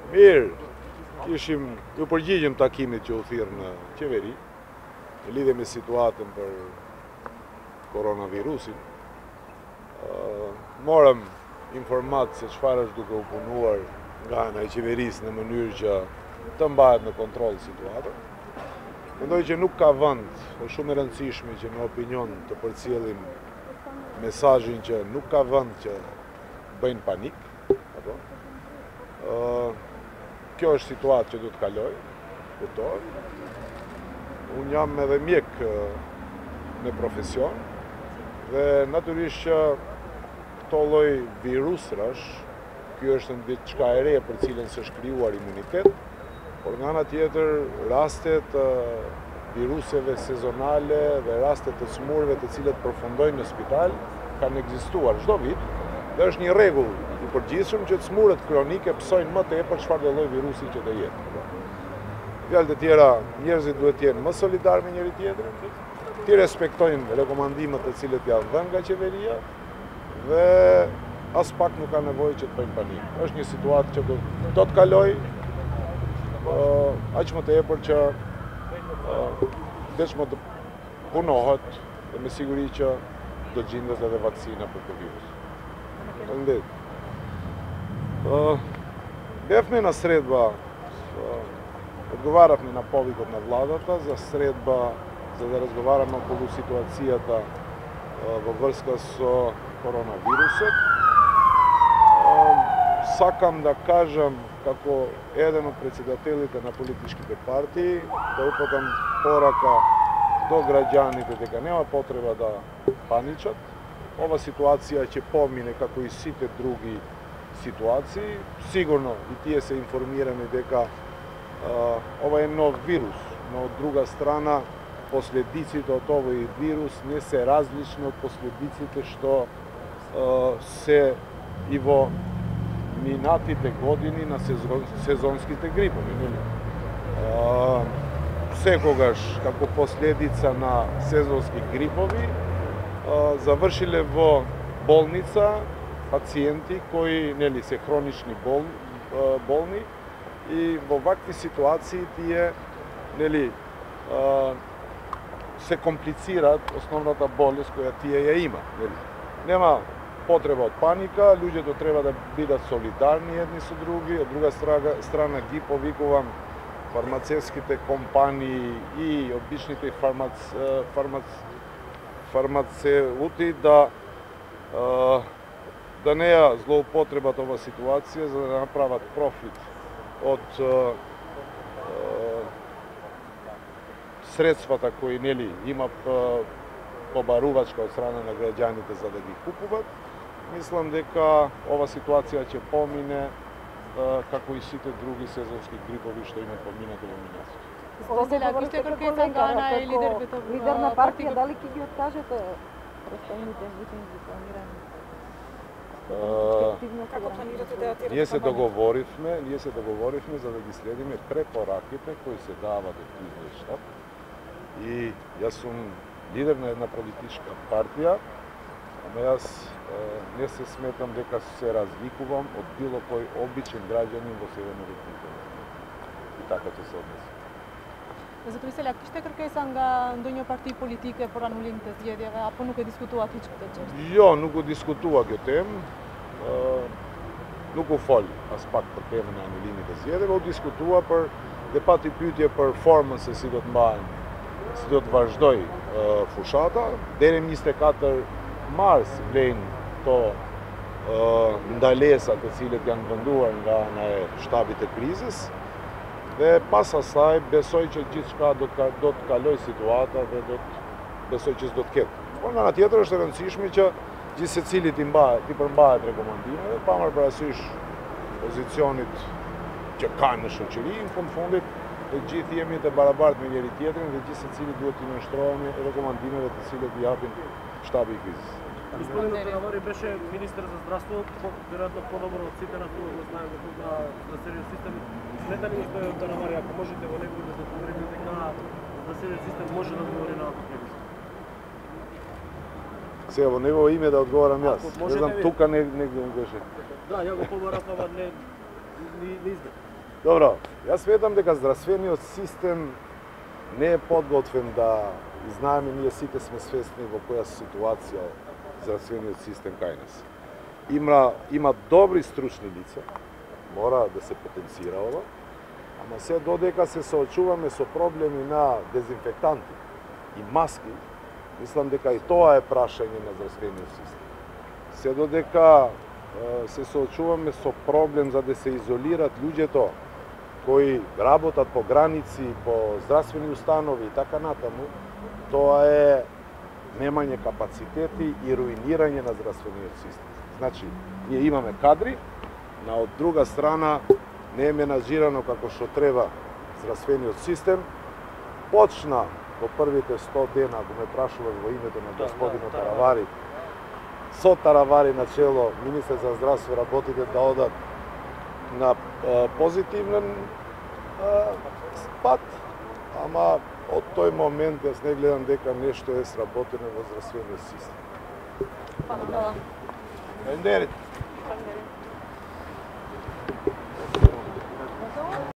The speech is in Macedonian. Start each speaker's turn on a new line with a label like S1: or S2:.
S1: Mirë, ju përgjigjëm takimit që u thirrë në qeveri, në lidhje me situatën për koronavirusin. Morëm informatë se çfarë është duke u punuar nga ana e qeverisë në mënyrë që të mbahet në kontroll situata. Mendoj që nuk ka vend, është shumë e rëndësishme që në opinion të përcjellim mesazhin që nuk ka vend që bëjnë panik. Kjo është situatë që du të kaloj, kuptohet. Unë jam edhe mjek në profesion dhe natyrisht që këto lloj virusrash, kjo është diçka e re për cilën s'është krijuar imunitet, por nga ana tjetër rastet viruseve sezonale dhe rastet të smurëve të cilët përfundojnë në spital kanë ekzistuar çdo vit dhe është një rregull i përgjithshëm që smurët kronike psojnë më tepër çfarëdo lloj virusi që të jetë. Fjalë të tjera, njerëzit duhet të jenë më solidarë me njëri tjetrin, të respektojnë rekomandimet të cilët janë dhënë nga qeveria dhe as pak nuk ka nevojë që të bëjnë panik. Është një situatë që do të kaloj, aq më tepër që desh më të punohet dhe me siguri që do të gjendet edhe vaksina për këtë virus. Faleminderit. Befme na sredba, odgovarafме на повикот на владата за средба за да разговараме околу ситуацијата во врска со коронавирусот. Сакам да кажам како еден од председателите на политичките партии, да упатам порака до граѓаните дека нема потреба да паничат. Ова ситуација ќе помине како и сите други ситуации. Сигурно и тие се информирани дека ова е нов вирус, но од друга страна последиците од овој вирус не се различни од последиците што се и во минатите години на сезонските грипови. Секогаш како последица на сезонски грипови завршиле во болница пациенти кои се хронични болни и во вакви ситуации тие се комплицираат основната болест која тие ја има. Нема потреба од паника, луѓето треба да бидат солидарни едни со други, од друга страна ги повикувам фармацевските компании и обичните фармацеути да не ја злоупотребат ова ситуација за да направат профит од средствата кои има побарувачка од страна на граѓаните за да ги купуват. Мислам дека ова ситуација ќе помине како и сите други сезонски грипови што има поминато во минатото.
S2: Лидер на партија, дали ќе ги откажете представените митинги планирани?
S1: Ние се договоривме за да ги следиме препораките кои се дават од Кризнички штаб. И јас сум лидер на една политичка партија, ама јас не се сметам дека се разликувам од било кој обичен граѓанин во Северна Република. И така ќе се однесам.
S3: Zotëri Selak, kishte kërkesa nga ndonjë parti politike për anulim të zgjedhjeve apo nuk e diskutuat hiç këtë çështje?
S1: Jo, nuk u diskutua kjo temë. Nuk u fol as pak për temën e anulimit të zgjedhjeve, u diskutua për dhe pati pyetje për formën se si do të mbahen, si do të vazhdoj fushata. Deri në 24 mars vlen këto ndalesa të cilët janë venduar nga ana e shtabit të krizës. Dhe pas asaj besoj që gjithçka do të kaloj situata dhe besoj që s'do të ketë. Por nga ana tjetër është e rëndësishme që gjithë secili ti përmbahet rekomandimeve, pa marrë parasysh pozicionit që kanë në shoqëri, në fundit të gjithë jemi të barabartë me njëri tjetrin dhe gjithë secili duhet të nënshtrohemi rekomandimeve të cilët i japin shtabi i krizës.
S4: Господин Пенавари беше министер за здравство, веројатно подобро од сите на кои го знаеме тук на здравствениот систем. Смета ли го што е Пенавари, ако можете во него да потврдите дека здравствениот систем може да одговори на овој кризис?
S1: Сега во негово име да одговарам јас. Не знам, тука негде беше.
S4: Да, ја го побарав, ама не избег.
S1: Добро, јас сметам дека здравствениот систем не е подготвен да знаеме, ние сите сме свесни во која ситуација здравствениот систем кај нас. Има добри стручни лица, мора да се потенцира ова, ама се додека се соочуваме со проблеми на дезинфектанти и маски, мислам дека и тоа е прашање на здравствениот систем. Се додека се соочуваме со проблем за да се изолират луѓето кои работат по граници, по здравствени установи и така натаму, тоа е немање капацитети и руинирање на здравствениот систем. Значи, ние имаме кадри, на од друга страна не е менаџирано како што треба здравствениот систем. Почна во првите 100 дена, го ме прашуваш во името на господинот Таравари, со Таравари на чело, министер за здравство, работите да одат на позитивен пат, ама од тој момент јас не гледам дека нешто е сработено во здравствениот систем.
S3: Hvala.Ендерите.